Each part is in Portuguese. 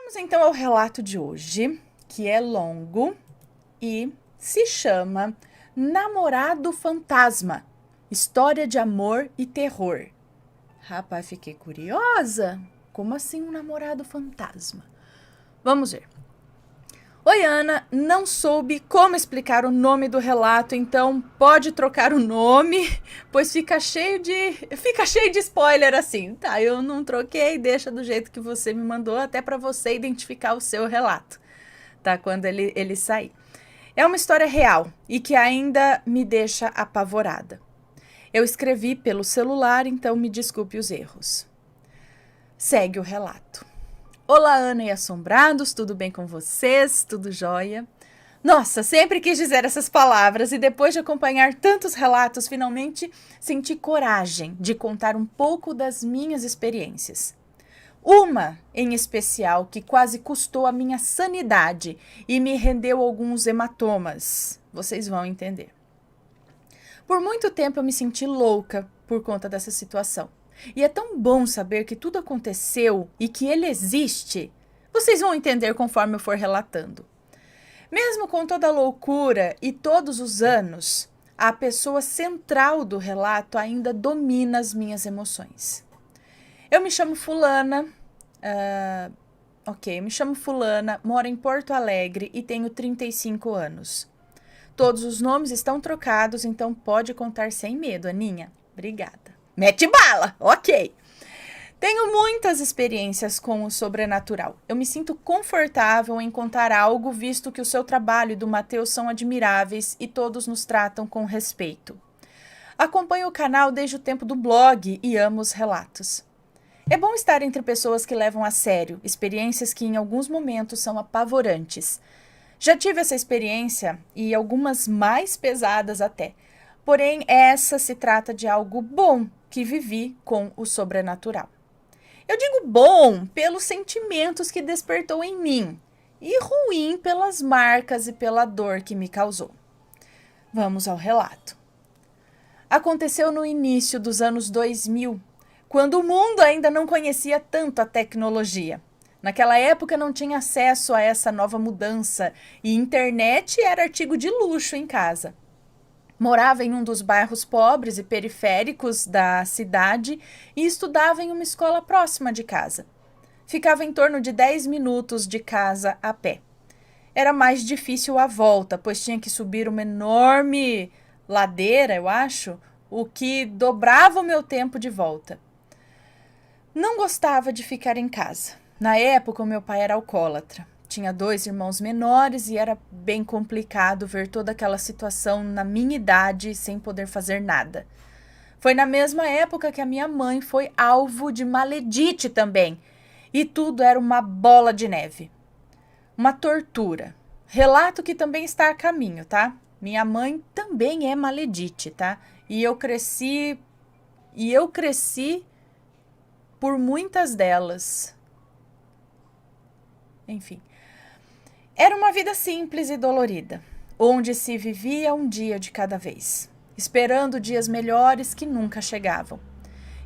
Vamos então ao relato de hoje, que é longo e se chama Namorado Fantasma, História de Amor e Terror. Rapaz, fiquei curiosa. Como assim um namorado fantasma? Vamos ver. Oi, Ana, não soube como explicar o nome do relato, então pode trocar o nome, pois fica cheio de spoiler assim. Tá, eu não troquei, deixa do jeito que você me mandou, até para você identificar o seu relato, tá? Quando ele sair. É uma história real e que ainda me deixa apavorada. Eu escrevi pelo celular, então me desculpe os erros. Segue o relato. Olá, Ana e assombrados, tudo bem com vocês? Tudo jóia? Nossa, sempre quis dizer essas palavras e depois de acompanhar tantos relatos, finalmente senti coragem de contar um pouco das minhas experiências. Uma, em especial, que quase custou a minha sanidade e me rendeu alguns hematomas. Vocês vão entender. Por muito tempo eu me senti louca por conta dessa situação. E é tão bom saber que tudo aconteceu e que ele existe. Vocês vão entender conforme eu for relatando. Mesmo com toda a loucura e todos os anos, a pessoa central do relato ainda domina as minhas emoções. Eu me chamo Fulana, moro em Porto Alegre e tenho 35 anos. Todos os nomes estão trocados, então pode contar sem medo, Aninha. Obrigada. Mete bala, ok. Tenho muitas experiências com o sobrenatural. Eu me sinto confortável em contar algo, visto que o seu trabalho e do Matheus são admiráveis e todos nos tratam com respeito. Acompanho o canal desde o tempo do blog e amo os relatos. É bom estar entre pessoas que levam a sério experiências que em alguns momentos são apavorantes. Já tive essa experiência e algumas mais pesadas até. Porém, essa se trata de algo bom que vivi com o sobrenatural. Eu digo bom pelos sentimentos que despertou em mim e ruim pelas marcas e pela dor que me causou. Vamos ao relato. Aconteceu no início dos anos 2000, quando o mundo ainda não conhecia tanto a tecnologia. Naquela época não tinha acesso a essa nova mudança e internet era artigo de luxo em casa. Morava em um dos bairros pobres e periféricos da cidade e estudava em uma escola próxima de casa. Ficava em torno de 10 minutos de casa a pé. Era mais difícil a volta, pois tinha que subir uma enorme ladeira, eu acho, o que dobrava o meu tempo de volta. Não gostava de ficar em casa. Na época, o meu pai era alcoólatra. Tinha 2 irmãos menores e era bem complicado ver toda aquela situação na minha idade sem poder fazer nada. Foi na mesma época que a minha mãe foi alvo de maledite também. E tudo era uma bola de neve. Uma tortura. Relato que também está a caminho, tá? Minha mãe também é maledite, tá? E eu cresci por muitas delas. Enfim. Era uma vida simples e dolorida, onde se vivia um dia de cada vez, esperando dias melhores que nunca chegavam.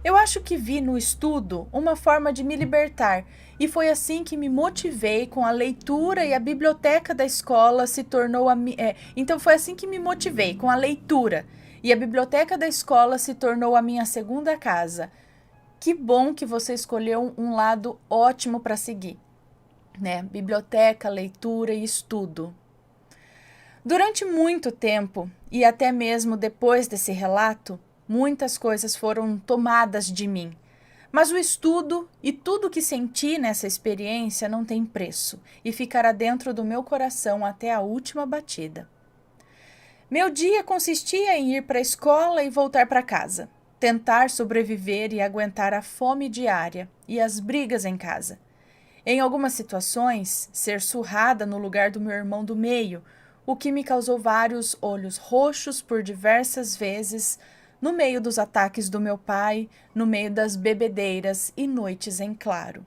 Eu acho que vi no estudo uma forma de me libertar e foi assim que me motivei com a leitura e a biblioteca da escola se tornou Então foi assim que me motivei com a leitura e a biblioteca da escola se tornou a minha segunda casa. Que bom que você escolheu um lado ótimo para seguir. Né? Biblioteca, leitura e estudo. Durante muito tempo, e até mesmo depois desse relato, muitas coisas foram tomadas de mim. Mas o estudo e tudo que senti nessa experiência não tem preço e ficará dentro do meu coração até a última batida. Meu dia consistia em ir para a escola e voltar para casa, tentar sobreviver e aguentar a fome diária e as brigas em casa. Em algumas situações, ser surrada no lugar do meu irmão do meio, o que me causou vários olhos roxos por diversas vezes, no meio dos ataques do meu pai, no meio das bebedeiras e noites em claro.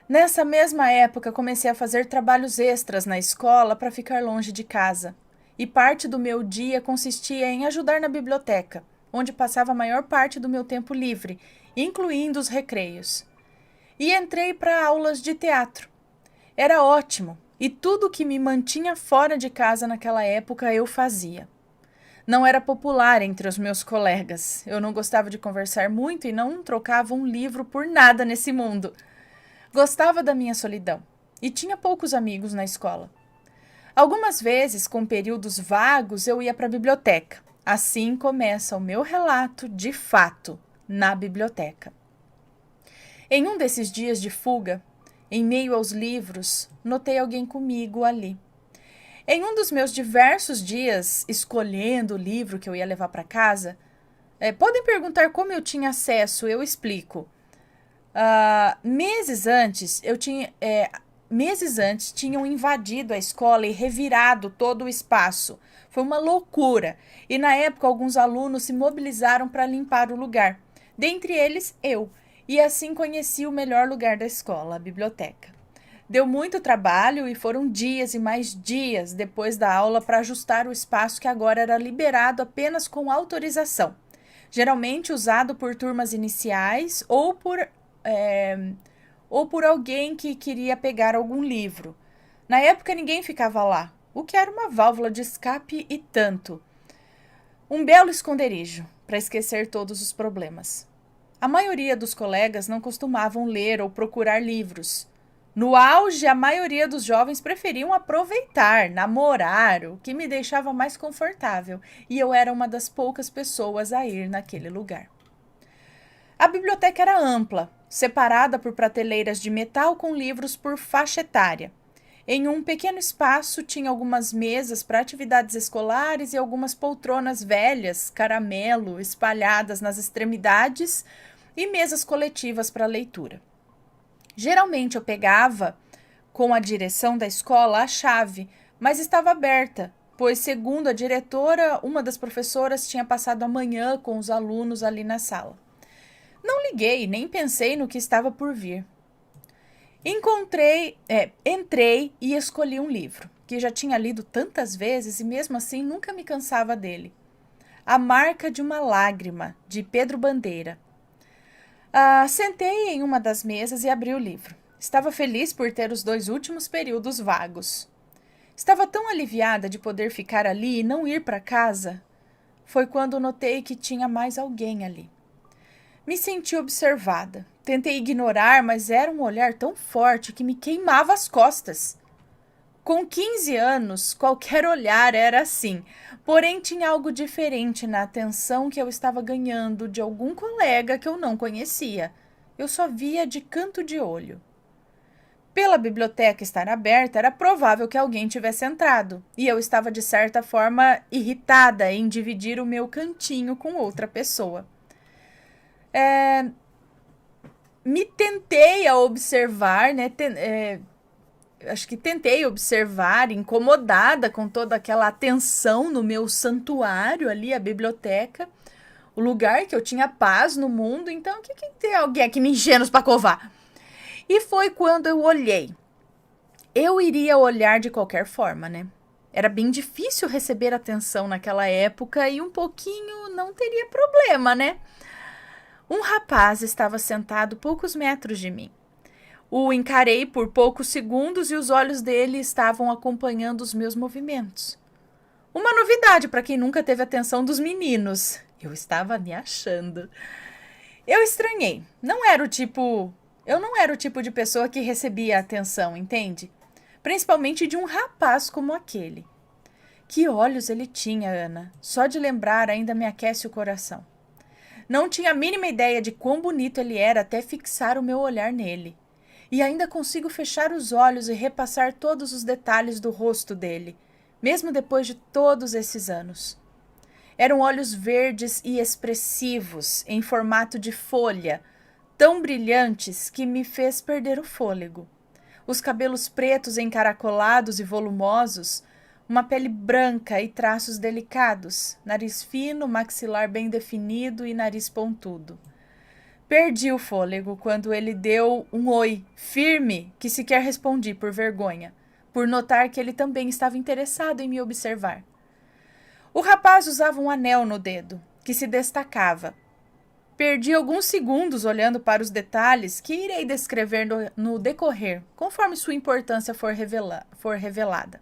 Nessa mesma época, comecei a fazer trabalhos extras na escola para ficar longe de casa, e parte do meu dia consistia em ajudar na biblioteca, onde passava a maior parte do meu tempo livre, incluindo os recreios. e entrei para aulas de teatro. Era ótimo e tudo que me mantinha fora de casa naquela época eu fazia. Não era popular entre os meus colegas. Eu não gostava de conversar muito e não trocava um livro por nada nesse mundo. Gostava da minha solidão e tinha poucos amigos na escola. Algumas vezes, com períodos vagos, eu ia para a biblioteca. Assim começa o meu relato de fato na biblioteca. Em um desses dias de fuga, em meio aos livros, notei alguém comigo ali. Em um dos meus diversos dias, escolhendo o livro que eu ia levar para casa, podem perguntar como eu tinha acesso, eu explico. Meses antes tinham invadido a escola e revirado todo o espaço. Foi uma loucura. E na época alguns alunos se mobilizaram para limpar o lugar. Dentre eles, eu. E assim conheci o melhor lugar da escola, a biblioteca. Deu muito trabalho e foram dias e mais dias depois da aula para ajustar o espaço que agora era liberado apenas com autorização. Geralmente usado por turmas iniciais ou por alguém que queria pegar algum livro. Na época ninguém ficava lá, o que era uma válvula de escape e tanto. Um belo esconderijo para esquecer todos os problemas. A maioria dos colegas não costumavam ler ou procurar livros. No auge, a maioria dos jovens preferiam aproveitar, namorar, o que me deixava mais confortável, e eu era uma das poucas pessoas a ir naquele lugar. A biblioteca era ampla, separada por prateleiras de metal com livros por faixa etária. Em um pequeno espaço tinha algumas mesas para atividades escolares e algumas poltronas velhas, caramelo, espalhadas nas extremidades e mesas coletivas para leitura. Geralmente eu pegava, com a direção da escola, a chave, mas estava aberta, pois, segundo a diretora, uma das professoras tinha passado a manhã com os alunos ali na sala. Não liguei, nem pensei no que estava por vir. Entrei e escolhi um livro, que já tinha lido tantas vezes e mesmo assim nunca me cansava dele. A Marca de uma Lágrima, de Pedro Bandeira. Sentei em uma das mesas e abri o livro. Estava feliz por ter os 2 últimos períodos vagos. Estava tão aliviada de poder ficar ali e não ir para casa. Foi quando notei que tinha mais alguém ali. Me senti observada. Tentei ignorar, mas era um olhar tão forte que me queimava as costas. Com 15 anos, qualquer olhar era assim, porém tinha algo diferente na atenção que eu estava ganhando de algum colega que eu não conhecia. Eu só via de canto de olho. Pela biblioteca estar aberta, era provável que alguém tivesse entrado, e eu estava de certa forma irritada em dividir o meu cantinho com outra pessoa. Me tentei a observar, né? Acho que tentei observar, incomodada com toda aquela atenção no meu santuário ali, a biblioteca, o lugar que eu tinha paz no mundo. Então, que tem alguém aqui me enchendo os pacovar? E foi quando eu olhei. Eu iria olhar de qualquer forma, né? Era bem difícil receber atenção naquela época e um pouquinho não teria problema, né? Um rapaz estava sentado poucos metros de mim. O encarei por poucos segundos e os olhos dele estavam acompanhando os meus movimentos. Uma novidade para quem nunca teve atenção dos meninos. Eu estava me achando. Eu estranhei. Eu não era o tipo de pessoa que recebia atenção, entende? Principalmente de um rapaz como aquele. Que olhos ele tinha, Ana. Só de lembrar ainda me aquece o coração. Não tinha a mínima ideia de quão bonito ele era até fixar o meu olhar nele. E ainda consigo fechar os olhos e repassar todos os detalhes do rosto dele, mesmo depois de todos esses anos. Eram olhos verdes e expressivos, em formato de folha, tão brilhantes que me fez perder o fôlego. Os cabelos pretos encaracolados e volumosos, uma pele branca e traços delicados, nariz fino, maxilar bem definido e nariz pontudo. Perdi o fôlego quando ele deu um oi firme que sequer respondi por vergonha, por notar que ele também estava interessado em me observar. O rapaz usava um anel no dedo, que se destacava. Perdi alguns segundos olhando para os detalhes que irei descrever no decorrer, conforme sua importância for revelada.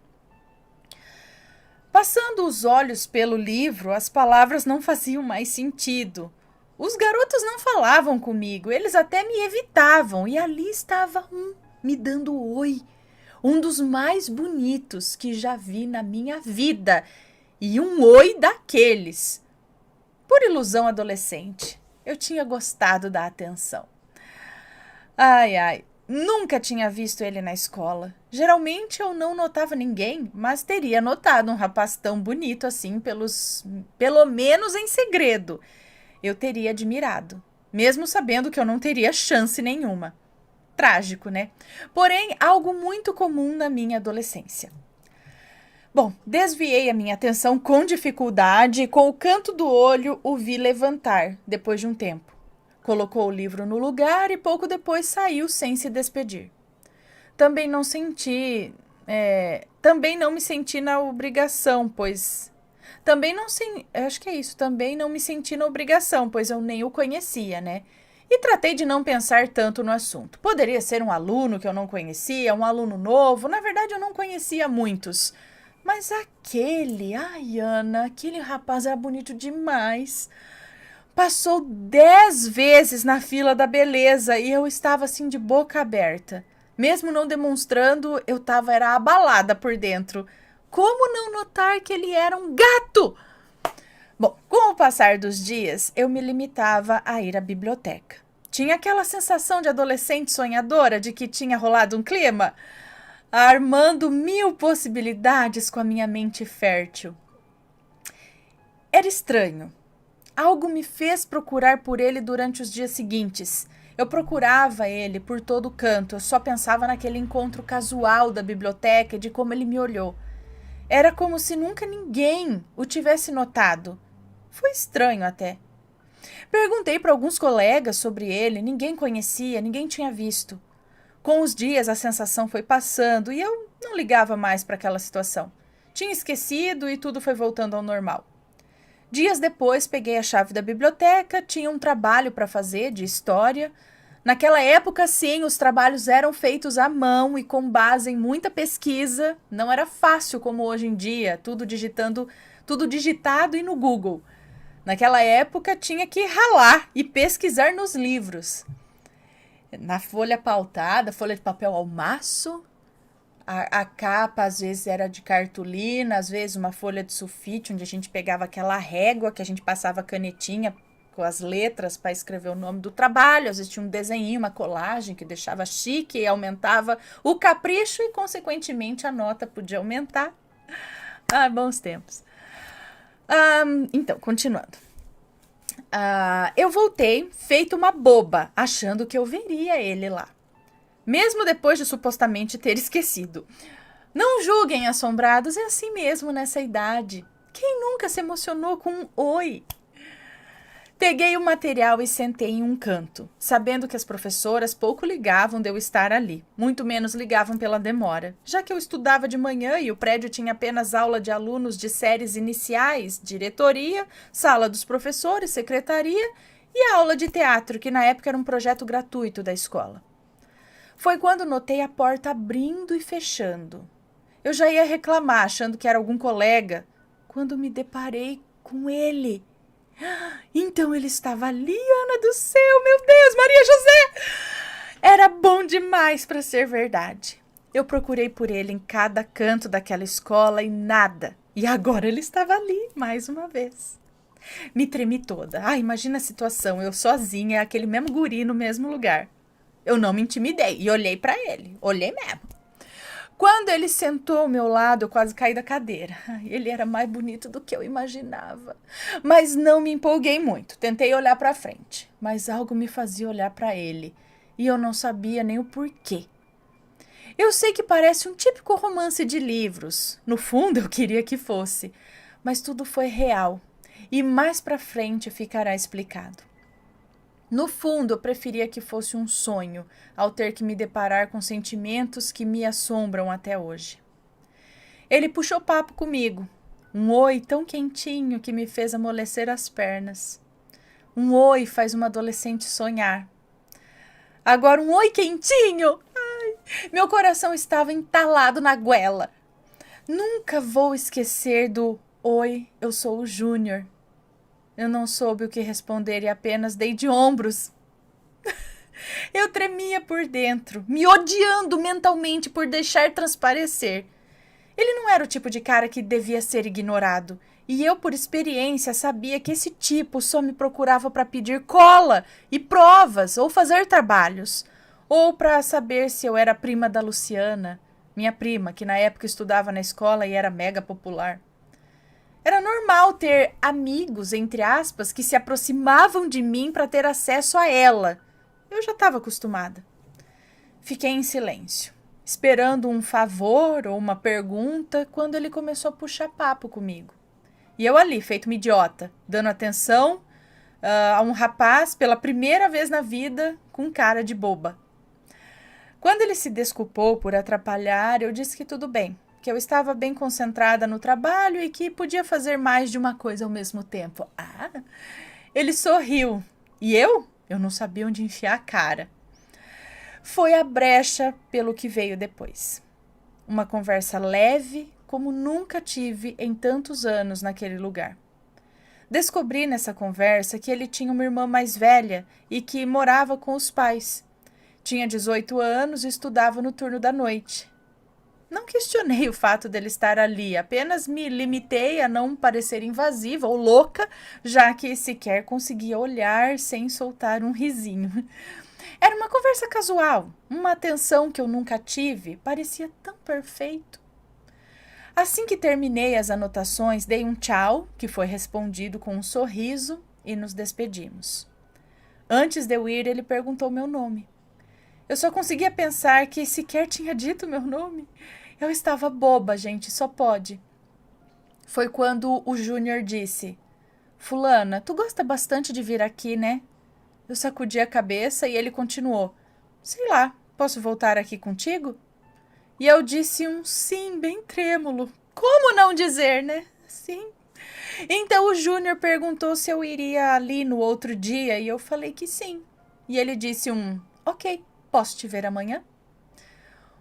Passando os olhos pelo livro, as palavras não faziam mais sentido. Os garotos não falavam comigo, eles até me evitavam, e ali estava um me dando oi. Um dos mais bonitos que já vi na minha vida. E um oi daqueles. Por ilusão adolescente, eu tinha gostado da atenção. Ai, ai, nunca tinha visto ele na escola. Geralmente eu não notava ninguém, mas teria notado um rapaz tão bonito assim, pelo menos em segredo. Eu teria admirado, mesmo sabendo que eu não teria chance nenhuma. Trágico, né? Porém, algo muito comum na minha adolescência. Bom, desviei a minha atenção com dificuldade e com o canto do olho o vi levantar, depois de um tempo. Colocou o livro no lugar e pouco depois saiu sem se despedir. Também não me senti na obrigação, pois... Também não me senti na obrigação, pois eu nem o conhecia, né? E tratei de não pensar tanto no assunto. Poderia ser um aluno que eu não conhecia, um aluno novo. Na verdade, eu não conhecia muitos. Mas ai, Ana, aquele rapaz era bonito demais. Passou 10 vezes na fila da beleza e eu estava assim de boca aberta. Mesmo não demonstrando, era abalada por dentro. Como não notar que ele era um gato? Bom, com o passar dos dias, eu me limitava a ir à biblioteca. Tinha aquela sensação de adolescente sonhadora de que tinha rolado um clima, armando 1000 possibilidades com a minha mente fértil. Era estranho. Algo me fez procurar por ele durante os dias seguintes. Eu procurava ele por todo canto, eu só pensava naquele encontro casual da biblioteca e de como ele me olhou. Era como se nunca ninguém o tivesse notado. Foi estranho até. Perguntei para alguns colegas sobre ele, ninguém conhecia, ninguém tinha visto. Com os dias a sensação foi passando e eu não ligava mais para aquela situação. Tinha esquecido e tudo foi voltando ao normal. Dias depois peguei a chave da biblioteca, tinha um trabalho para fazer de história. Naquela época, sim, os trabalhos eram feitos à mão e com base em muita pesquisa. Não era fácil como hoje em dia, tudo digitado e no Google. Naquela época, tinha que ralar e pesquisar nos livros. Na folha pautada, folha de papel ao maço, a capa às vezes era de cartolina, às vezes uma folha de sulfite, onde a gente pegava aquela régua que a gente passava canetinha com as letras para escrever o nome do trabalho. Às vezes tinha um desenho, uma colagem que deixava chique e aumentava o capricho e, consequentemente, a nota podia aumentar. Ah, bons tempos. Então, continuando. Eu voltei feito uma boba, achando que eu veria ele lá. Mesmo depois de supostamente ter esquecido. Não julguem, assombrados, é assim mesmo nessa idade. Quem nunca se emocionou com um oi? Peguei o material e sentei em um canto, sabendo que as professoras pouco ligavam de eu estar ali, muito menos ligavam pela demora, já que eu estudava de manhã e o prédio tinha apenas aula de alunos de séries iniciais, diretoria, sala dos professores, secretaria e a aula de teatro, que na época era um projeto gratuito da escola. Foi quando notei a porta abrindo e fechando. Eu já ia reclamar, achando que era algum colega, quando me deparei com ele. Então ele estava ali, Ana do céu, meu Deus, Maria José! Era bom demais para ser verdade. Eu procurei por ele em cada canto daquela escola e nada. E agora ele estava ali, mais uma vez. Me tremi toda. Imagina a situação, eu sozinha, aquele mesmo guri no mesmo lugar. Eu não me intimidei e olhei para ele, olhei mesmo. Quando ele sentou ao meu lado, eu quase caí da cadeira. Ele era mais bonito do que eu imaginava. Mas não me empolguei muito. Tentei olhar para frente, mas algo me fazia olhar para ele. E eu não sabia nem o porquê. Eu sei que parece um típico romance de livros. No fundo, eu queria que fosse. Mas tudo foi real. E mais para frente ficará explicado. No fundo, eu preferia que fosse um sonho, ao ter que me deparar com sentimentos que me assombram até hoje. Ele puxou papo comigo, um oi tão quentinho que me fez amolecer as pernas. Um oi faz uma adolescente sonhar. Agora um oi quentinho. Ai, meu coração estava entalado na goela. Nunca vou esquecer do oi, eu sou o Júnior. Eu não soube o que responder e apenas dei de ombros. Eu tremia por dentro, me odiando mentalmente por deixar transparecer. Ele não era o tipo de cara que devia ser ignorado. E eu, por experiência, sabia que esse tipo só me procurava para pedir cola e provas ou fazer trabalhos. Ou para saber se eu era prima da Luciana, minha prima, que na época estudava na escola e era mega popular. Era normal ter amigos, entre aspas, que se aproximavam de mim para ter acesso a ela. Eu já estava acostumada. Fiquei em silêncio, esperando um favor ou uma pergunta, quando ele começou a puxar papo comigo. E eu ali, feito uma idiota, dando atenção a um rapaz pela primeira vez na vida com cara de boba. Quando ele se desculpou por atrapalhar, eu disse que tudo bem, que eu estava bem concentrada no trabalho e que podia fazer mais de uma coisa ao mesmo tempo. Ah, ele sorriu. E eu não sabia onde enfiar a cara. Foi a brecha pelo que veio depois. Uma conversa leve, como nunca tive em tantos anos naquele lugar. Descobri nessa conversa que ele tinha uma irmã mais velha e que morava com os pais. Tinha 18 anos e estudava no turno da noite. Não questionei o fato dele estar ali, apenas me limitei a não parecer invasiva ou louca, já que sequer conseguia olhar sem soltar um risinho. Era uma conversa casual, uma atenção que eu nunca tive, parecia tão perfeito. Assim que terminei as anotações, dei um tchau, que foi respondido com um sorriso, e nos despedimos. Antes de eu ir, ele perguntou meu nome. Eu só conseguia pensar que sequer tinha dito meu nome. Eu estava boba, gente, só pode. Foi quando o Júnior disse: Fulana, tu gosta bastante de vir aqui, né? Eu sacudi a cabeça e ele continuou: Sei lá, posso voltar aqui contigo? E eu disse um sim bem trêmulo. Como não dizer, né? Sim. Então o Júnior perguntou se eu iria ali no outro dia e eu falei que sim. E ele disse ok, posso te ver amanhã?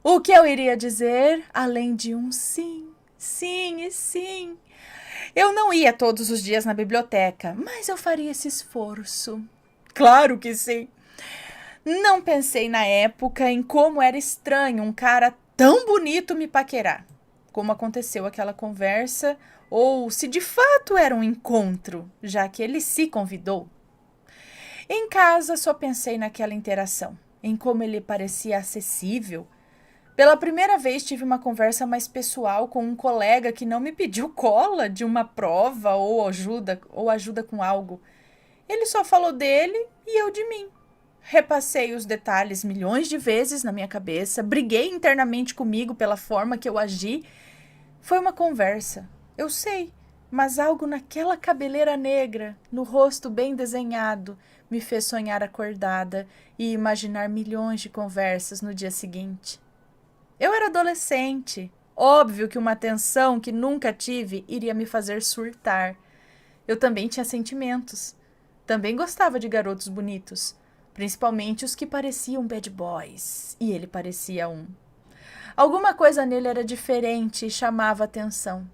O que eu iria dizer além de um sim, sim e sim? Eu não ia todos os dias na biblioteca, mas eu faria esse esforço. Claro que sim. Não pensei na época em como era estranho um cara tão bonito me paquerar. Como aconteceu aquela conversa, ou se de fato era um encontro, já que ele se convidou. Em casa só pensei naquela interação, em como ele parecia acessível. Pela primeira vez tive uma conversa mais pessoal com um colega que não me pediu cola de uma prova ou ajuda com algo. Ele só falou dele e eu de mim. Repassei os detalhes milhões de vezes na minha cabeça, briguei internamente comigo pela forma que eu agi. Foi uma conversa, eu sei, mas algo naquela cabeleira negra, no rosto bem desenhado, me fez sonhar acordada e imaginar milhões de conversas no dia seguinte. Eu era adolescente, óbvio que uma atenção que nunca tive iria me fazer surtar. Eu também tinha sentimentos, também gostava de garotos bonitos. Principalmente os que pareciam bad boys, e ele parecia um. Alguma coisa nele era diferente e chamava atenção.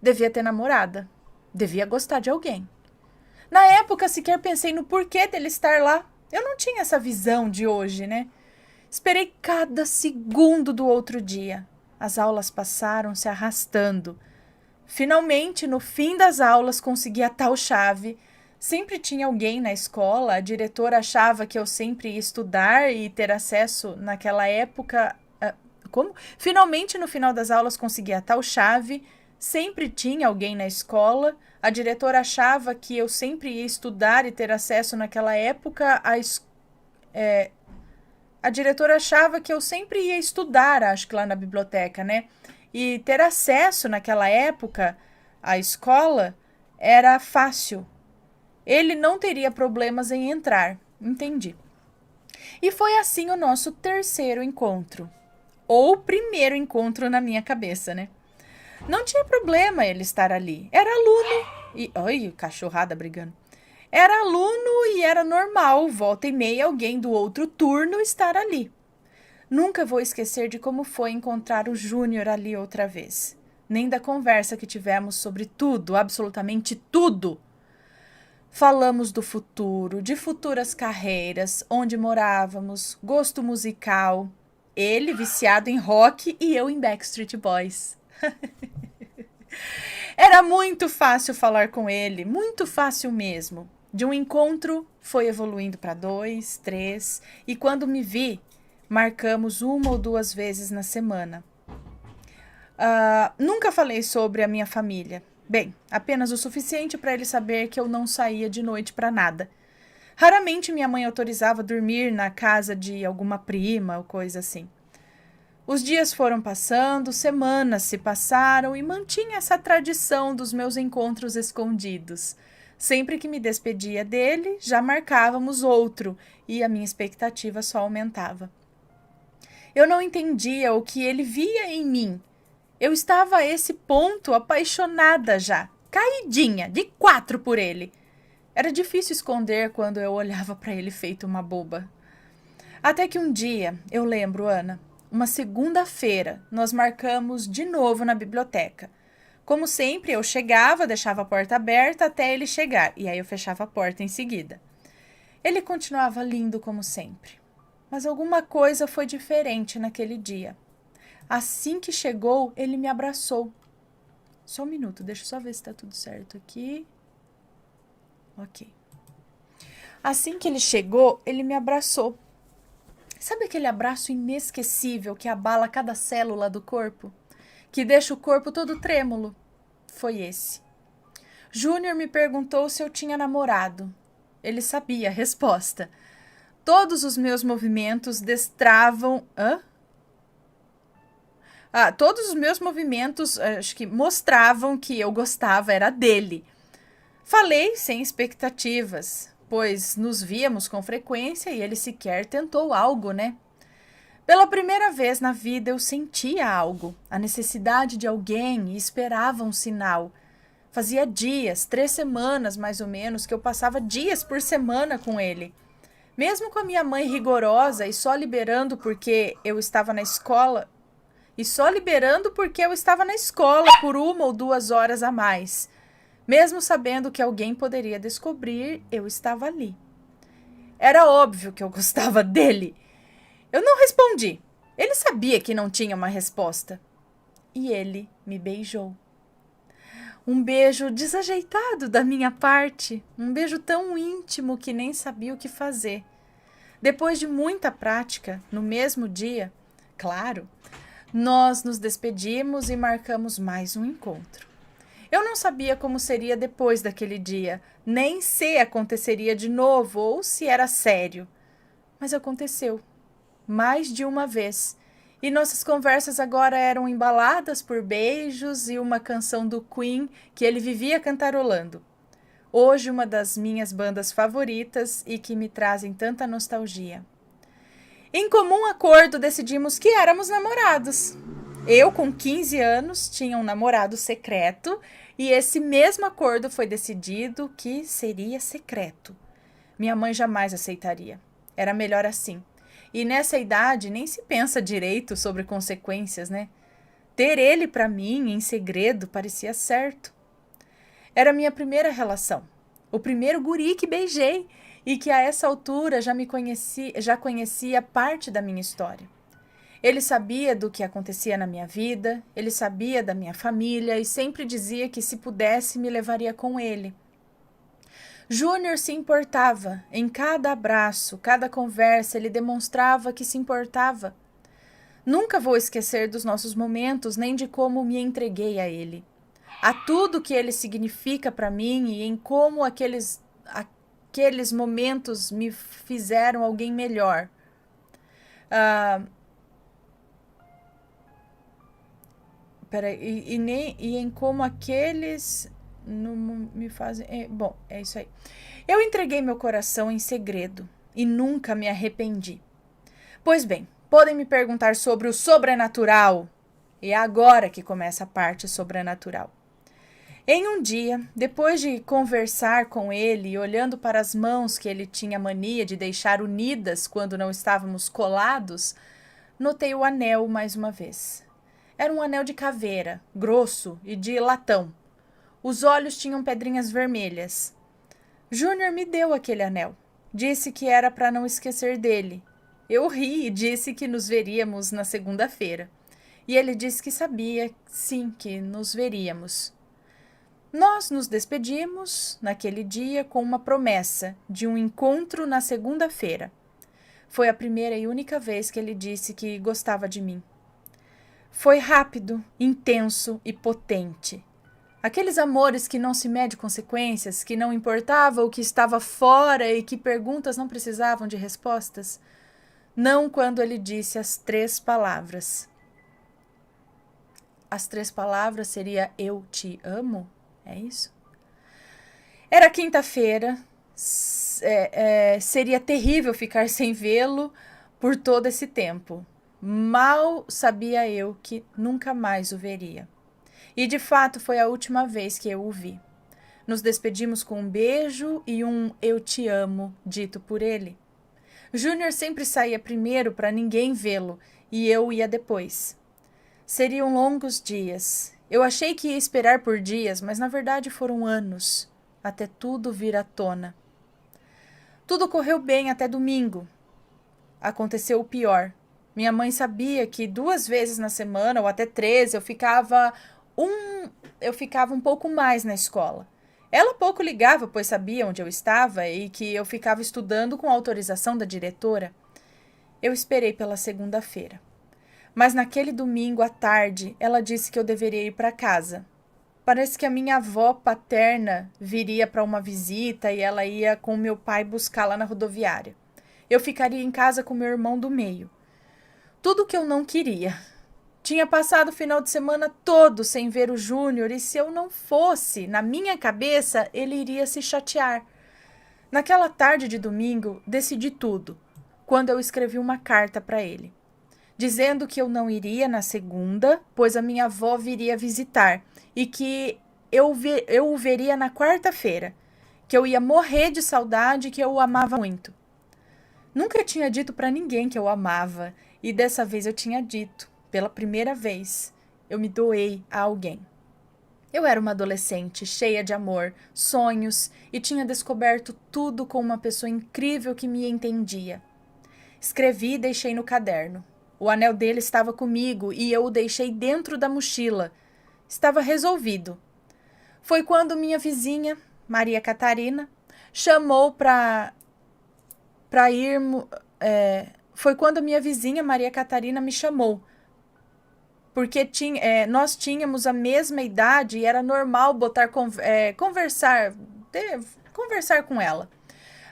Devia ter namorada, devia gostar de alguém. Na época sequer pensei no porquê dele estar lá. Eu não tinha essa visão de hoje, né? Esperei cada segundo do outro dia. As aulas passaram se arrastando. Finalmente, no fim das aulas, consegui a tal chave. Sempre tinha alguém na escola, a diretora achava que eu sempre ia estudar e ter acesso naquela época. Como? Finalmente, no final das aulas, consegui a tal chave. Sempre tinha alguém na escola. A diretora achava que eu sempre ia estudar e ter acesso naquela época. A diretora achava que eu sempre ia estudar, acho que lá na biblioteca, né? E ter acesso naquela época à escola era fácil. Ele não teria problemas em entrar, entendi. E foi assim o nosso terceiro encontro. Ou primeiro encontro na minha cabeça, né? Não tinha problema ele estar ali. Era aluno. E, oi, cachorrada brigando. Era aluno e era normal, volta e meia, alguém do outro turno estar ali. Nunca vou esquecer de como foi encontrar o Júnior ali outra vez. Nem da conversa que tivemos sobre tudo, absolutamente tudo. Falamos do futuro, de futuras carreiras, onde morávamos, gosto musical. Ele viciado em rock e eu em Backstreet Boys. Era muito fácil falar com ele, muito fácil mesmo. De um encontro, foi evoluindo para 2, 3, e quando me vi, marcamos 1 ou 2 vezes na semana. Nunca falei sobre a minha família. Bem, apenas o suficiente para ele saber que eu não saía de noite para nada. Raramente minha mãe autorizava dormir na casa de alguma prima ou coisa assim. Os dias foram passando, semanas se passaram e mantinha essa tradição dos meus encontros escondidos. Sempre que me despedia dele, já marcávamos outro e a minha expectativa só aumentava. Eu não entendia o que ele via em mim. Eu estava a esse ponto apaixonada já, caidinha, de 4 por ele. Era difícil esconder quando eu olhava para ele feito uma boba. Até que um dia, eu lembro, Ana, uma segunda-feira, nós marcamos de novo na biblioteca. Como sempre, eu chegava, deixava a porta aberta até ele chegar, e aí eu fechava a porta em seguida. Ele continuava lindo como sempre, mas alguma coisa foi diferente naquele dia. Assim que chegou, ele me abraçou. Só um minuto, deixa eu só ver se tá tudo certo aqui. Ok. Assim que ele chegou, ele me abraçou. Sabe aquele abraço inesquecível que abala cada célula do corpo? Que deixa o corpo todo trêmulo? Foi esse. Júnior me perguntou se eu tinha namorado. Ele sabia a resposta. Todos os meus movimentos destravam... todos os meus movimentos, acho que mostravam que eu gostava era dele. Falei sem expectativas, pois nos víamos com frequência e ele sequer tentou algo, né? Pela primeira vez na vida eu sentia algo, a necessidade de alguém e esperava um sinal. Fazia dias, 3 semanas mais ou menos, que eu passava dias por semana com ele. Mesmo com a minha mãe rigorosa e só liberando porque eu estava na escola por 1 ou 2 horas a mais. Mesmo sabendo que alguém poderia descobrir, eu estava ali. Era óbvio que eu gostava dele. Eu não respondi. Ele sabia que não tinha uma resposta. E ele me beijou. Um beijo desajeitado da minha parte, um beijo tão íntimo que nem sabia o que fazer. Depois de muita prática, no mesmo dia, claro, nós nos despedimos e marcamos mais um encontro. Eu não sabia como seria depois daquele dia, nem se aconteceria de novo ou se era sério. Mas aconteceu, mais de uma vez. E nossas conversas agora eram embaladas por beijos e uma canção do Queen que ele vivia cantarolando. Hoje uma das minhas bandas favoritas e que me trazem tanta nostalgia. Em comum acordo decidimos que éramos namorados. Eu, com 15 anos, tinha um namorado secreto e esse mesmo acordo foi decidido que seria secreto. Minha mãe jamais aceitaria. Era melhor assim. E nessa idade nem se pensa direito sobre consequências, né? Ter ele para mim em segredo parecia certo. Era minha primeira relação. O primeiro guri que beijei e que a essa altura já conhecia parte da minha história. Ele sabia do que acontecia na minha vida, ele sabia da minha família e sempre dizia que se pudesse me levaria com ele. Júnior se importava. Em cada abraço, cada conversa, ele demonstrava que se importava. Nunca vou esquecer dos nossos momentos, nem de como me entreguei a ele. A tudo que ele significa para mim e em como aqueles momentos me fizeram alguém melhor. E em como aqueles não me fazem... Bom, é isso aí. Eu entreguei meu coração em segredo e nunca me arrependi. Pois bem, podem me perguntar sobre o sobrenatural. E é agora que começa a parte sobrenatural. Em um dia, depois de conversar com ele e olhando para as mãos que ele tinha mania de deixar unidas quando não estávamos colados, notei o anel mais uma vez. Era um anel de caveira, grosso e de latão. Os olhos tinham pedrinhas vermelhas. Júnior me deu aquele anel. Disse que era para não esquecer dele. Eu ri e disse que nos veríamos na segunda-feira. E ele disse que sabia, sim, que nos veríamos. Nós nos despedimos naquele dia com uma promessa de um encontro na segunda-feira. Foi a primeira e única vez que ele disse que gostava de mim. Foi rápido, intenso e potente. Aqueles amores que não se mede consequências, que não importava o que estava fora e que perguntas não precisavam de respostas. Não quando ele disse as 3 palavras. As 3 palavras seria eu te amo? É isso? Era quinta-feira. Seria terrível ficar sem vê-lo por todo esse tempo. Mal sabia eu que nunca mais o veria. E de fato foi a última vez que eu o vi. Nos despedimos com um beijo e um eu te amo dito por ele. Júnior sempre saía primeiro para ninguém vê-lo e eu ia depois. Seriam longos dias. Eu achei que ia esperar por dias, mas na verdade foram anos, até tudo vir à tona. Tudo correu bem até domingo. Aconteceu o pior. Minha mãe sabia que 2 vezes na semana, ou até 3, eu ficava um pouco mais na escola. Ela pouco ligava, pois sabia onde eu estava e que eu ficava estudando com autorização da diretora. Eu esperei pela segunda-feira. Mas naquele domingo à tarde, ela disse que eu deveria ir para casa. Parece que a minha avó paterna viria para uma visita e ela ia com meu pai buscá-la na rodoviária. Eu ficaria em casa com meu irmão do meio. Tudo que eu não queria. Tinha passado o final de semana todo sem ver o Júnior e se eu não fosse, na minha cabeça, ele iria se chatear. Naquela tarde de domingo, decidi tudo, quando eu escrevi uma carta para ele, dizendo que eu não iria na segunda, pois a minha avó viria visitar e que eu o veria na quarta-feira, que eu ia morrer de saudade e que eu o amava muito. Nunca tinha dito para ninguém que eu amava e dessa vez eu tinha dito, pela primeira vez, eu me doei a alguém. Eu era uma adolescente cheia de amor, sonhos e tinha descoberto tudo com uma pessoa incrível que me entendia. Escrevi e deixei no caderno. O anel dele estava comigo e eu o deixei dentro da mochila. Estava resolvido. Foi quando minha vizinha, Maria Catarina, chamou para ir... foi quando minha vizinha, Maria Catarina, me chamou. Porque nós tínhamos a mesma idade e era normal conversar com ela.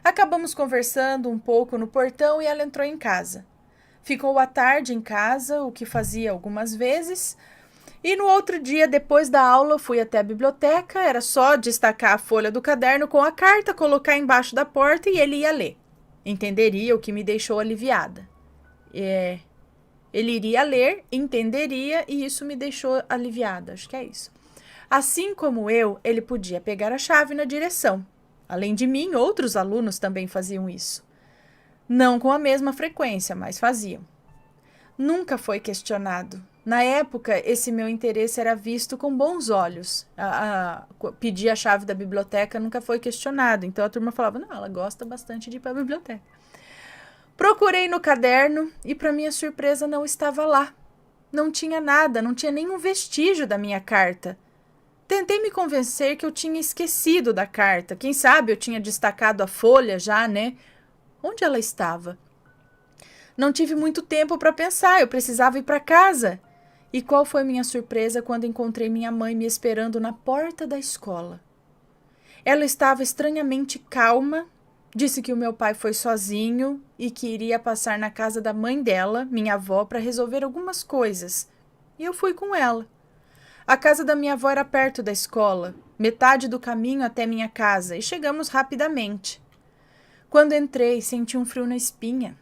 Acabamos conversando um pouco no portão e ela entrou em casa. Ficou à tarde em casa, o que fazia algumas vezes. E no outro dia, depois da aula, fui até a biblioteca. Era só destacar a folha do caderno com a carta, colocar embaixo da porta e ele ia ler. Entenderia, o que me deixou aliviada. Ele iria ler, entenderia e isso me deixou aliviada. Acho que é isso. Assim como eu, ele podia pegar a chave na direção. Além de mim, outros alunos também faziam isso. Não com a mesma frequência, mas faziam. Nunca foi questionado. Na época, esse meu interesse era visto com bons olhos. Pedir a chave da biblioteca nunca foi questionado. Então a turma falava, não, ela gosta bastante de ir para a biblioteca. Procurei no caderno e, para minha surpresa, não estava lá. Não tinha nada, não tinha nenhum vestígio da minha carta. Tentei me convencer que eu tinha esquecido da carta. Quem sabe eu tinha destacado a folha já, né? Onde ela estava? Não tive muito tempo para pensar, eu precisava ir para casa. E qual foi minha surpresa quando encontrei minha mãe me esperando na porta da escola? Ela estava estranhamente calma, disse que o meu pai foi sozinho e que iria passar na casa da mãe dela, minha avó, para resolver algumas coisas. E eu fui com ela. A casa da minha avó era perto da escola, metade do caminho até minha casa, e chegamos rapidamente. Quando entrei, senti um frio na espinha.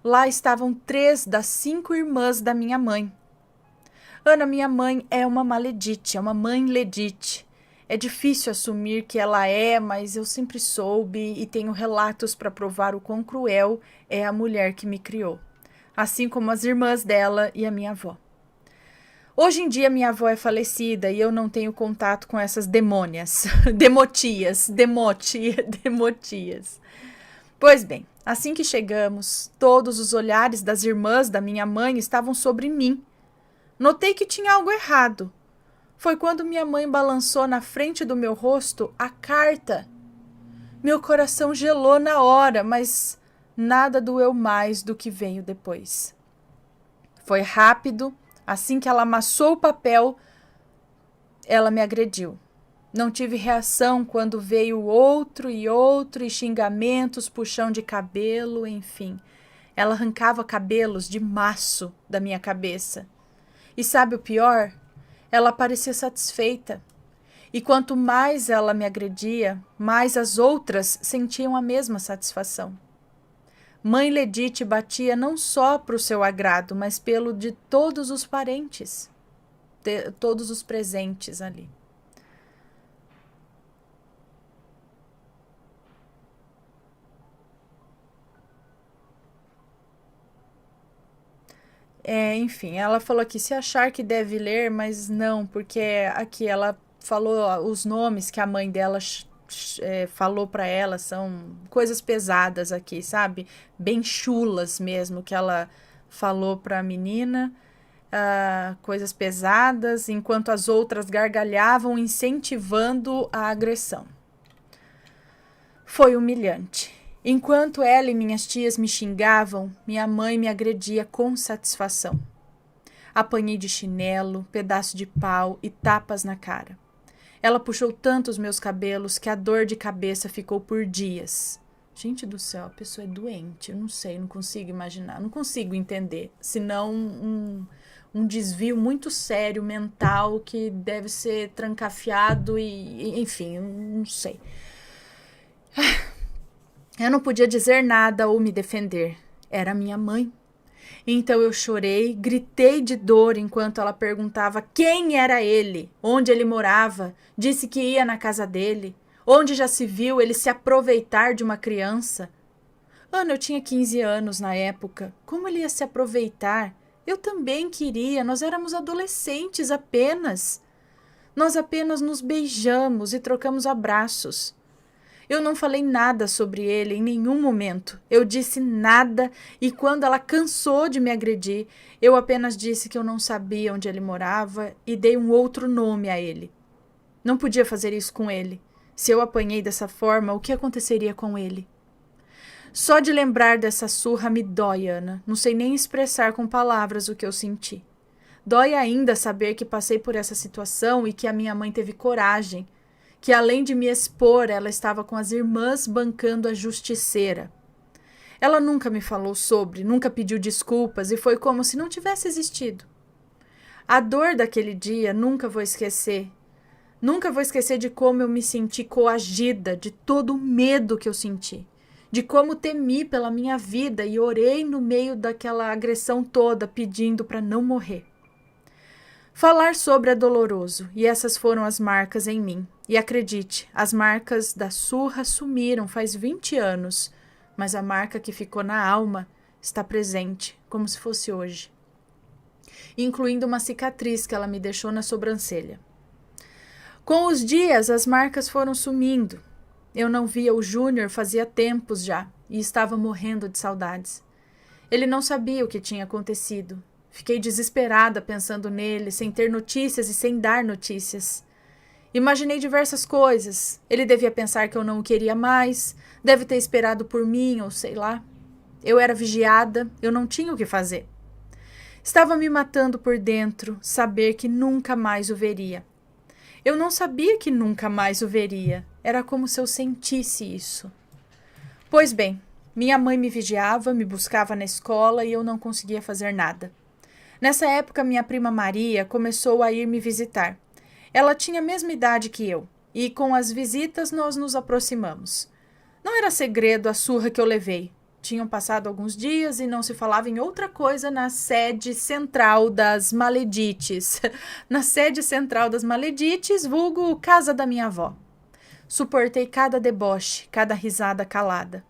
Lá estavam 3 das 5 irmãs da minha mãe. Ana, minha mãe, é uma maledite, é uma mãe ledite. É difícil assumir que ela é, mas eu sempre soube e tenho relatos para provar o quão cruel é a mulher que me criou, assim como as irmãs dela e a minha avó. Hoje em dia minha avó é falecida e eu não tenho contato com essas demônias, demotias. Pois bem, assim que chegamos, todos os olhares das irmãs da minha mãe estavam sobre mim. Notei que tinha algo errado. Foi quando minha mãe balançou na frente do meu rosto a carta. Meu coração gelou na hora, mas nada doeu mais do que veio depois. Foi rápido. Assim que ela amassou o papel, ela me agrediu. Não tive reação quando veio outro e xingamentos, puxão de cabelo, enfim. Ela arrancava cabelos de maço da minha cabeça. E sabe o pior? Ela parecia satisfeita. E quanto mais ela me agredia, mais as outras sentiam a mesma satisfação. Mãe Ledite batia não só para o seu agrado, mas pelo de todos os parentes, todos os presentes ali. Enfim, ela falou aqui, se achar que deve ler, mas não, porque aqui ela falou os nomes que a mãe dela falou para ela, são coisas pesadas aqui, sabe? Bem chulas mesmo, que ela falou para a menina, coisas pesadas, enquanto as outras gargalhavam, incentivando a agressão. Foi humilhante. Enquanto ela e minhas tias me xingavam, minha mãe me agredia com satisfação. Apanhei de chinelo, pedaço de pau e tapas na cara. Ela puxou tanto os meus cabelos que a dor de cabeça ficou por dias. Gente do céu, a pessoa é doente, eu não sei, não consigo imaginar, não consigo entender. Senão um desvio muito sério mental que deve ser trancafiado e enfim, não sei. Eu não podia dizer nada ou me defender. Era minha mãe. Então eu chorei, gritei de dor enquanto ela perguntava quem era ele, onde ele morava, disse que ia na casa dele, onde já se viu ele se aproveitar de uma criança. Ana, eu tinha 15 anos na época. Como ele ia se aproveitar? Eu também queria, nós éramos adolescentes apenas. Nós apenas nos beijamos e trocamos abraços. Eu não falei nada sobre ele em nenhum momento. Eu disse nada e quando ela cansou de me agredir, eu apenas disse que eu não sabia onde ele morava e dei um outro nome a ele. Não podia fazer isso com ele. Se eu apanhei dessa forma, o que aconteceria com ele? Só de lembrar dessa surra me dói, Ana. Não sei nem expressar com palavras o que eu senti. Dói ainda saber que passei por essa situação e que a minha mãe teve coragem, que além de me expor, ela estava com as irmãs bancando a justiceira. Ela nunca me falou sobre, nunca pediu desculpas e foi como se não tivesse existido. A dor daquele dia nunca vou esquecer. Nunca vou esquecer de como eu me senti coagida, de todo o medo que eu senti, de como temi pela minha vida e orei no meio daquela agressão toda pedindo para não morrer. Falar sobre é doloroso, e essas foram as marcas em mim. E acredite, as marcas da surra sumiram faz 20 anos, mas a marca que ficou na alma está presente, como se fosse hoje, incluindo uma cicatriz que ela me deixou na sobrancelha. Com os dias, as marcas foram sumindo. Eu não via o Júnior fazia tempos já, e estava morrendo de saudades. Ele não sabia o que tinha acontecido. Fiquei desesperada pensando nele, sem ter notícias e sem dar notícias. Imaginei diversas coisas. Ele devia pensar que eu não o queria mais, deve ter esperado por mim, ou sei lá. Eu era vigiada, eu não tinha o que fazer. Estava me matando por dentro, saber que nunca mais o veria. Eu não sabia que nunca mais o veria. Era como se eu sentisse isso. Pois bem, minha mãe me vigiava, me buscava na escola e eu não conseguia fazer nada. Nessa época, minha prima Maria começou a ir me visitar. Ela tinha a mesma idade que eu, e com as visitas nós nos aproximamos. Não era segredo a surra que eu levei. Tinham passado alguns dias e não se falava em outra coisa na sede central das Maledites. Na sede central das Maledites, vulgo casa da minha avó. Suportei cada deboche, cada risada calada.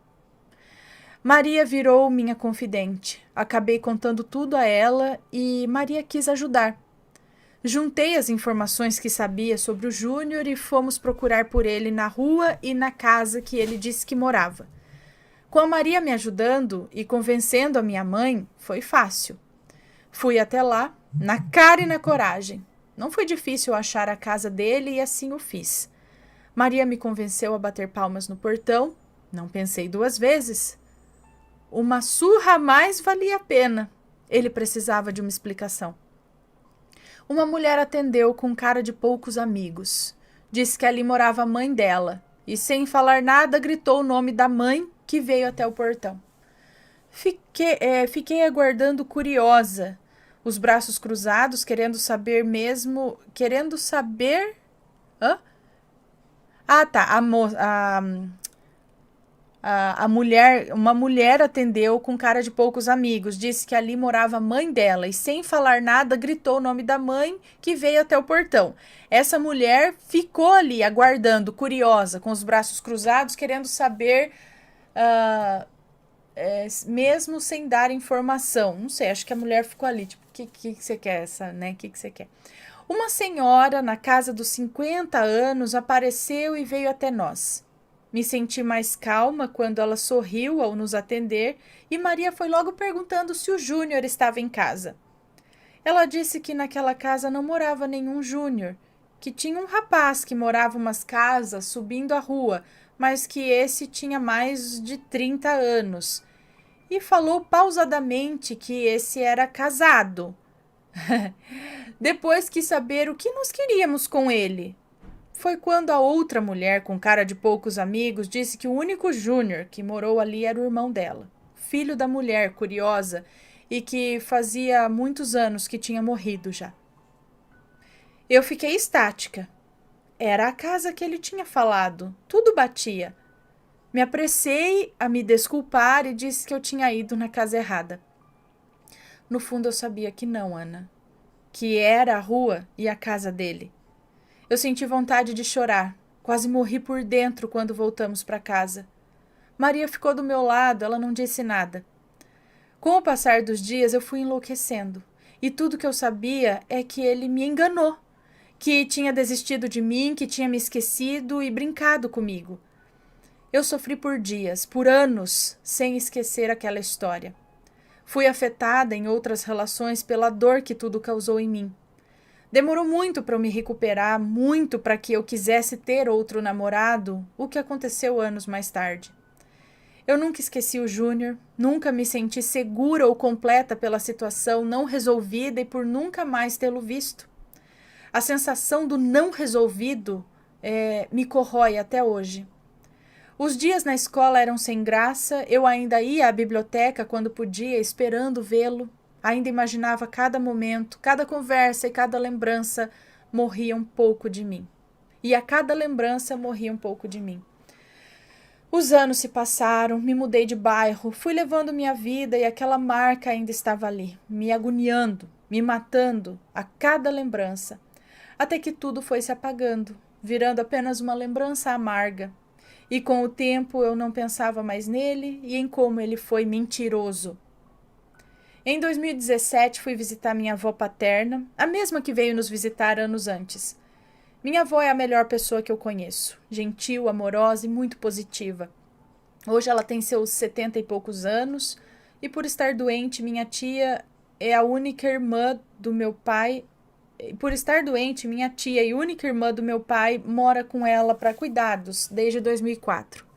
Maria virou minha confidente. Acabei contando tudo a ela e Maria quis ajudar. Juntei as informações que sabia sobre o Júnior e fomos procurar por ele na rua e na casa que ele disse que morava. Com a Maria me ajudando e convencendo a minha mãe, foi fácil. Fui até lá, na cara e na coragem. Não foi difícil achar a casa dele e assim o fiz. Maria me convenceu a bater palmas no portão. Não pensei duas vezes. Uma surra a mais valia a pena. Ele precisava de uma explicação. Uma mulher atendeu com cara de poucos amigos. Disse que ali morava a mãe dela e, sem falar nada, gritou o nome da mãe que veio até o portão. Fiquei aguardando curiosa, os braços cruzados, querendo saber mesmo... Querendo saber... Hã? Ah, tá. Uma mulher atendeu com cara de poucos amigos, disse que ali morava a mãe dela e, sem falar nada, gritou o nome da mãe que veio até o portão. Essa mulher ficou ali, aguardando, curiosa, com os braços cruzados, querendo saber, mesmo sem dar informação. Não sei, acho que a mulher ficou ali, tipo, o que você quer, né? O que você quer? Uma senhora, na casa dos 50 anos, apareceu e veio até nós. Me senti mais calma quando ela sorriu ao nos atender e Maria foi logo perguntando se o Júnior estava em casa. Ela disse que naquela casa não morava nenhum Júnior, que tinha um rapaz que morava umas casas subindo a rua, mas que esse tinha mais de 30 anos. E falou pausadamente que esse era casado. Depois quis saber o que nós queríamos com ele. Foi quando a outra mulher, com cara de poucos amigos, disse que o único Júnior que morou ali era o irmão dela, filho da mulher curiosa e que fazia muitos anos que tinha morrido já. Eu fiquei estática. Era a casa que ele tinha falado. Tudo batia. Me apressei a me desculpar e disse que eu tinha ido na casa errada. No fundo eu sabia que não, Ana. Que era a rua e a casa dele. Eu senti vontade de chorar. Quase morri por dentro quando voltamos para casa. Maria ficou do meu lado, ela não disse nada. Com o passar dos dias, eu fui enlouquecendo. E tudo que eu sabia é que ele me enganou. Que tinha desistido de mim, que tinha me esquecido e brincado comigo. Eu sofri por dias, por anos, sem esquecer aquela história. Fui afetada em outras relações pela dor que tudo causou em mim. Demorou muito para eu me recuperar, muito para que eu quisesse ter outro namorado, o que aconteceu anos mais tarde. Eu nunca esqueci o Júnior, nunca me senti segura ou completa pela situação não resolvida e por nunca mais tê-lo visto. A sensação do não resolvido me corrói até hoje. Os dias na escola eram sem graça, eu ainda ia à biblioteca quando podia, esperando vê-lo. Ainda imaginava cada momento, cada conversa e cada lembrança morria um pouco de mim. E a cada lembrança morria um pouco de mim. Os anos se passaram, me mudei de bairro, fui levando minha vida e aquela marca ainda estava ali, me agoniando, me matando a cada lembrança. Até que tudo foi se apagando, virando apenas uma lembrança amarga. E com o tempo eu não pensava mais nele e em como ele foi mentiroso. Em 2017, fui visitar minha avó paterna, a mesma que veio nos visitar anos antes. Minha avó é a melhor pessoa que eu conheço, gentil, amorosa e muito positiva. Hoje ela tem seus 70 e poucos anos e, por estar doente, minha tia é a única irmã do meu pai. Por estar doente, minha tia e única irmã do meu pai mora com ela para cuidados desde 2004.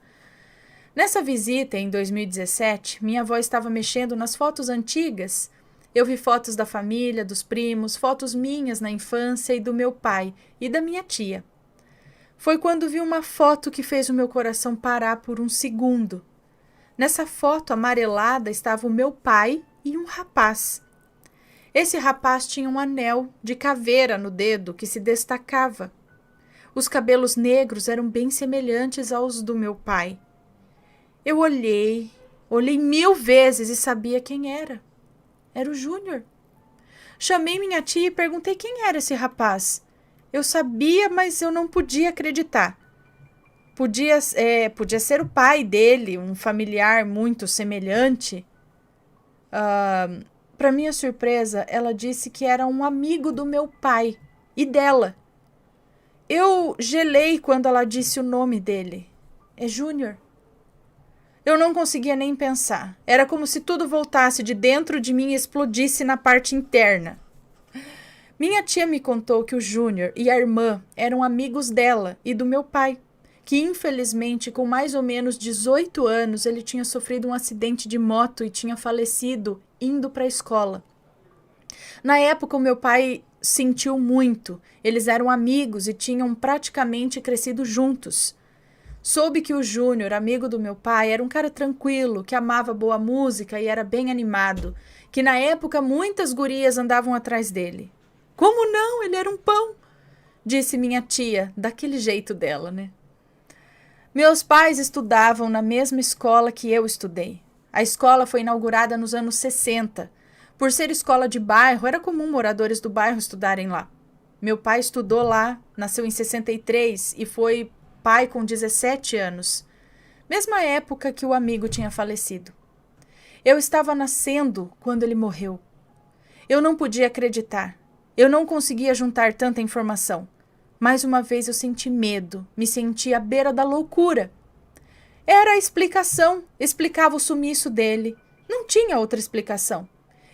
Nessa visita, em 2017, minha avó estava mexendo nas fotos antigas. Eu vi fotos da família, dos primos, fotos minhas na infância e do meu pai e da minha tia. Foi quando vi uma foto que fez o meu coração parar por um segundo. Nessa foto amarelada estava o meu pai e um rapaz. Esse rapaz tinha um anel de caveira no dedo que se destacava. Os cabelos negros eram bem semelhantes aos do meu pai. Eu olhei Olhei 1000 vezes e sabia quem era. Era o Júnior. Chamei minha tia e perguntei quem era esse rapaz. Eu sabia, mas eu não podia acreditar. Podia ser o pai dele, um familiar muito semelhante. Para minha surpresa, ela disse que era um amigo do meu pai e dela. Eu gelei quando ela disse o nome dele. É Júnior. Eu não conseguia nem pensar. Era como se tudo voltasse de dentro de mim e explodisse na parte interna. Minha tia me contou que o Júnior e a irmã eram amigos dela e do meu pai, que infelizmente com mais ou menos 18 anos ele tinha sofrido um acidente de moto e tinha falecido indo para a escola. Na época o meu pai sentiu muito, eles eram amigos e tinham praticamente crescido juntos. Soube que o Júnior, amigo do meu pai, era um cara tranquilo, que amava boa música e era bem animado, que na época muitas gurias andavam atrás dele. Como não? Ele era um pão, disse minha tia, daquele jeito dela, né? Meus pais estudavam na mesma escola que eu estudei. A escola foi inaugurada nos anos 60. Por ser escola de bairro, era comum moradores do bairro estudarem lá. Meu pai estudou lá, nasceu em 63 e foi pai com 17 anos. Mesma época que o amigo tinha falecido. Eu estava nascendo quando ele morreu. Eu não podia acreditar. Eu não conseguia juntar tanta informação. Mais uma vez eu senti medo, me senti à beira da loucura. Era a explicação, explicava o sumiço dele. Não tinha outra explicação.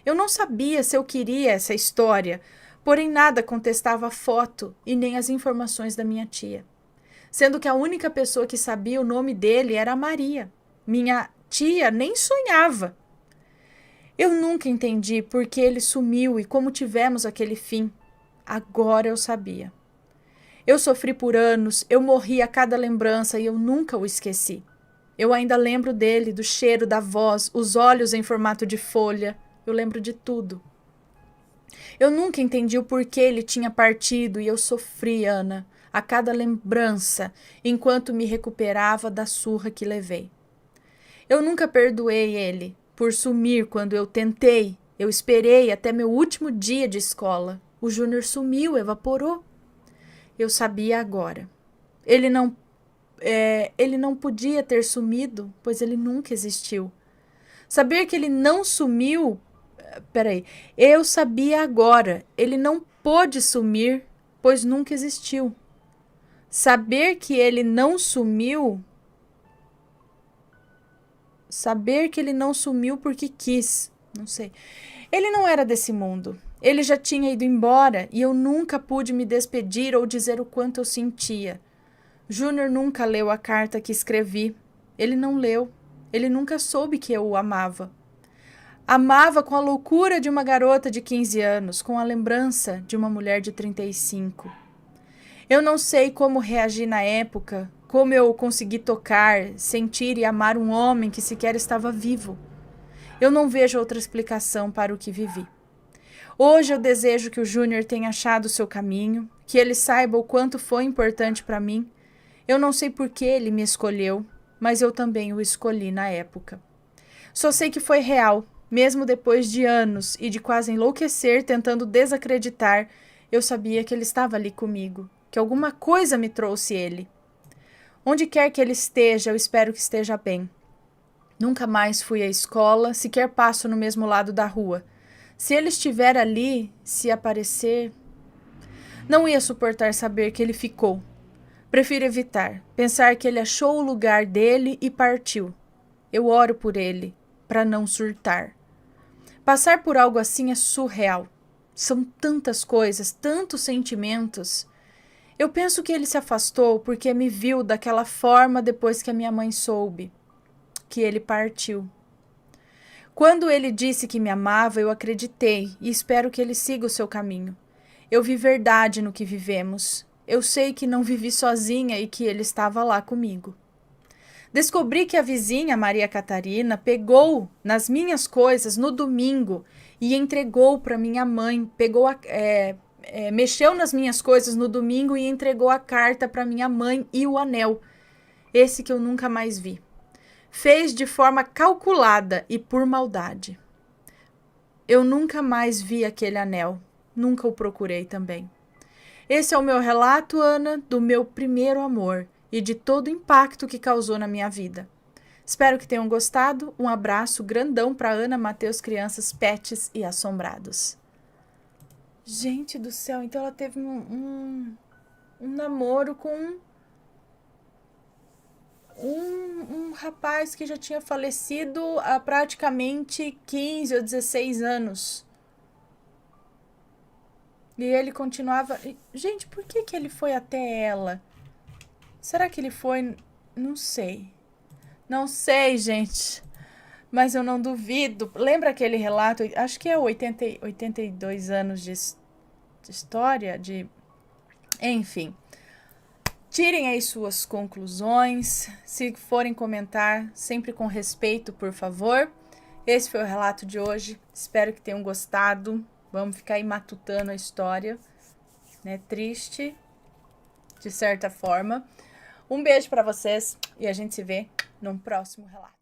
Eu não sabia se eu queria essa história, porém nada contestava a foto e nem as informações da minha tia. Sendo que a única pessoa que sabia o nome dele era a Maria. Minha tia nem sonhava. Eu nunca entendi por que ele sumiu e como tivemos aquele fim. Agora eu sabia. Eu sofri por anos, eu morri a cada lembrança e eu nunca o esqueci. Eu ainda lembro dele, do cheiro, da voz, os olhos em formato de folha. Eu lembro de tudo. Eu nunca entendi o porquê ele tinha partido e eu sofri, Ana, a cada lembrança, enquanto me recuperava da surra que levei. Eu nunca perdoei ele por sumir quando eu tentei. Eu esperei até meu último dia de escola. O Júnior sumiu, evaporou. Eu sabia agora. Ele não podia ter sumido, pois ele nunca existiu. Saber que ele não sumiu... Peraí. Eu sabia agora. Ele não pôde sumir, pois nunca existiu. Saber que ele não sumiu... Saber que ele não sumiu porque quis. Não sei. Ele não era desse mundo. Ele já tinha ido embora e eu nunca pude me despedir ou dizer o quanto eu sentia. Júnior nunca leu a carta que escrevi. Ele não leu. Ele nunca soube que eu o amava. Amava com a loucura de uma garota de 15 anos, com a lembrança de uma mulher de 35. Eu não sei como reagi na época, como eu consegui tocar, sentir e amar um homem que sequer estava vivo. Eu não vejo outra explicação para o que vivi. Hoje eu desejo que o Júnior tenha achado o seu caminho, que ele saiba o quanto foi importante para mim. Eu não sei por que ele me escolheu, mas eu também o escolhi na época. Só sei que foi real, mesmo depois de anos e de quase enlouquecer tentando desacreditar, eu sabia que ele estava ali comigo, que alguma coisa me trouxe ele. Onde quer que ele esteja, eu espero que esteja bem. Nunca mais fui à escola, sequer passo no mesmo lado da rua. Se ele estiver ali, se aparecer... Não ia suportar saber que ele ficou. Prefiro evitar, pensar que ele achou o lugar dele e partiu. Eu oro por ele, para não surtar. Passar por algo assim é surreal. São tantas coisas, tantos sentimentos. Eu penso que ele se afastou porque me viu daquela forma depois que a minha mãe soube que ele partiu. Quando ele disse que me amava, eu acreditei e espero que ele siga o seu caminho. Eu vi verdade no que vivemos. Eu sei que não vivi sozinha e que ele estava lá comigo. Descobri que a vizinha, Maria Catarina, pegou nas minhas coisas no domingo e entregou para minha mãe. Mexeu nas minhas coisas no domingo e entregou a carta para minha mãe e o anel. Esse que eu nunca mais vi. Fez de forma calculada e por maldade. Eu nunca mais vi aquele anel. Nunca o procurei também. Esse é o meu relato, Ana, do meu primeiro amor e de todo o impacto que causou na minha vida. Espero que tenham gostado. Um abraço grandão para Ana, Matheus, crianças, pets e assombrados. Gente do céu, então ela teve um namoro com um rapaz que já tinha falecido há praticamente 15 ou 16 anos. E ele continuava... Gente, por que ele foi até ela? Será que ele foi... Não sei. Não sei, gente. Mas eu não duvido. Lembra aquele relato? Acho que é 82 anos de história, de... Enfim. Tirem aí suas conclusões. Se forem comentar, sempre com respeito, por favor. Esse foi o relato de hoje. Espero que tenham gostado. Vamos ficar aí matutando a história, né? Triste, de certa forma. Um beijo para vocês e a gente se vê num próximo relato.